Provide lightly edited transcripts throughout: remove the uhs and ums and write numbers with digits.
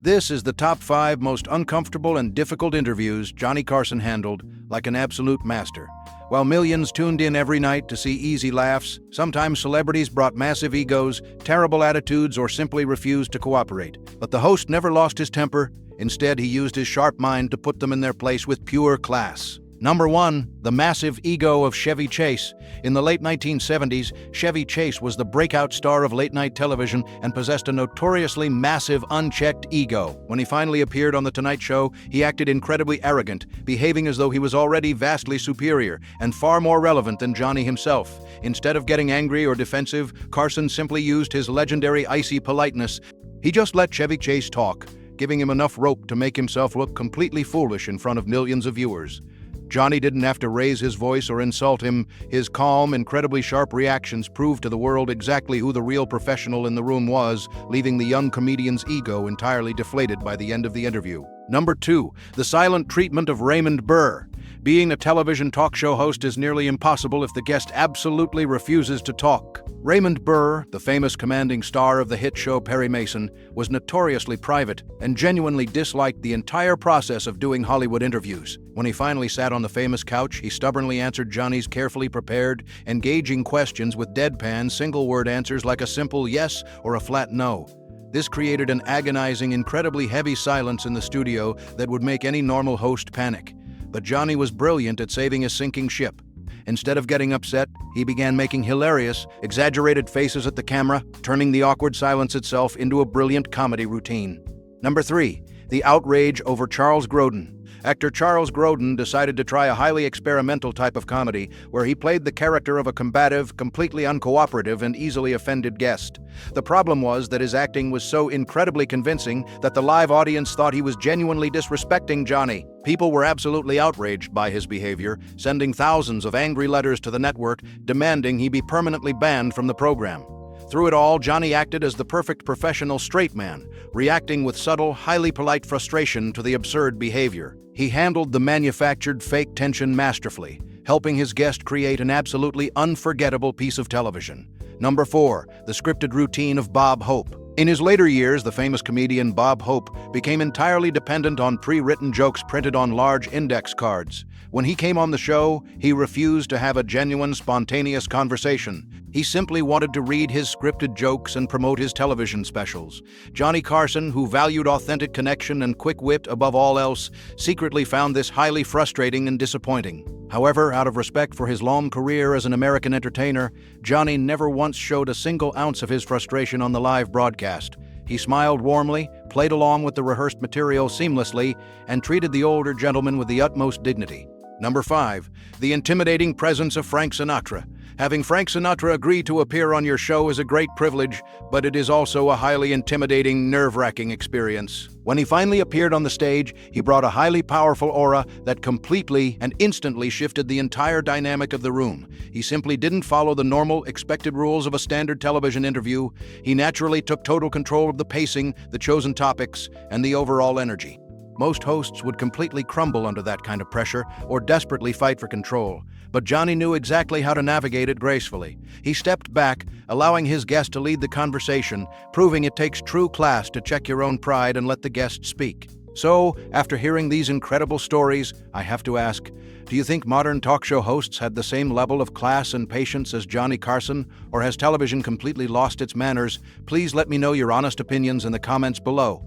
This is the top 5 most uncomfortable and difficult interviews Johnny Carson handled like an absolute master. While millions tuned in every night to see easy laughs, sometimes celebrities brought massive egos, terrible attitudes, or simply refused to cooperate. But the host never lost his temper. Instead, he used his sharp mind to put them in their place with pure class. Number 1, the massive ego of Chevy Chase. In the late 1970s, Chevy Chase was the breakout star of late-night television and possessed a notoriously massive, unchecked ego. When he finally appeared on The Tonight Show, he acted incredibly arrogant, behaving as though he was already vastly superior and far more relevant than Johnny himself. Instead of getting angry or defensive, Carson simply used his legendary icy politeness. He just let Chevy Chase talk, giving him enough rope to make himself look completely foolish in front of millions of viewers. Johnny didn't have to raise his voice or insult him. His calm, incredibly sharp reactions proved to the world exactly who the real professional in the room was, leaving the young comedian's ego entirely deflated by the end of the interview. Number 2, the silent treatment of Raymond Burr. Being a television talk show host is nearly impossible if the guest absolutely refuses to talk. Raymond Burr, the famous commanding star of the hit show Perry Mason, was notoriously private and genuinely disliked the entire process of doing Hollywood interviews. When he finally sat on the famous couch, he stubbornly answered Johnny's carefully prepared, engaging questions with deadpan, single-word answers like a simple yes or a flat no. This created an agonizing, incredibly heavy silence in the studio that would make any normal host panic. But Johnny was brilliant at saving a sinking ship. Instead of getting upset, he began making hilarious, exaggerated faces at the camera, turning the awkward silence itself into a brilliant comedy routine. Number 3, the outrage over Charles Grodin. Actor Charles Grodin decided to try a highly experimental type of comedy where he played the character of a combative, completely uncooperative, and easily offended guest. The problem was that his acting was so incredibly convincing that the live audience thought he was genuinely disrespecting Johnny. People were absolutely outraged by his behavior, sending thousands of angry letters to the network demanding he be permanently banned from the program. Through it all, Johnny acted as the perfect professional straight man, reacting with subtle, highly polite frustration to the absurd behavior. He handled the manufactured fake tension masterfully, helping his guest create an absolutely unforgettable piece of television. Number 4, the scripted routine of Bob Hope. In his later years, the famous comedian Bob Hope became entirely dependent on pre-written jokes printed on large index cards. When he came on the show, he refused to have a genuine, spontaneous conversation. He simply wanted to read his scripted jokes and promote his television specials. Johnny Carson, who valued authentic connection and quick wit above all else, secretly found this highly frustrating and disappointing. However, out of respect for his long career as an American entertainer, Johnny never once showed a single ounce of his frustration on the live broadcast. He smiled warmly, played along with the rehearsed material seamlessly, and treated the older gentleman with the utmost dignity. Number 5, the intimidating presence of Frank Sinatra. Having Frank Sinatra agree to appear on your show is a great privilege, but it is also a highly intimidating, nerve-wracking experience. When he finally appeared on the stage, he brought a highly powerful aura that completely and instantly shifted the entire dynamic of the room. He simply didn't follow the normal, expected rules of a standard television interview. He naturally took total control of the pacing, the chosen topics, and the overall energy. Most hosts would completely crumble under that kind of pressure or desperately fight for control. But Johnny knew exactly how to navigate it gracefully. He stepped back, allowing his guest to lead the conversation, proving it takes true class to check your own pride and let the guest speak. So, after hearing these incredible stories, I have to ask, do you think modern talk show hosts had the same level of class and patience as Johnny Carson, or has television completely lost its manners? Please let me know your honest opinions in the comments below.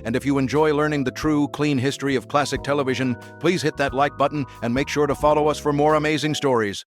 And if you enjoy learning the true, clean history of classic television, please hit that like button and make sure to follow us for more amazing stories.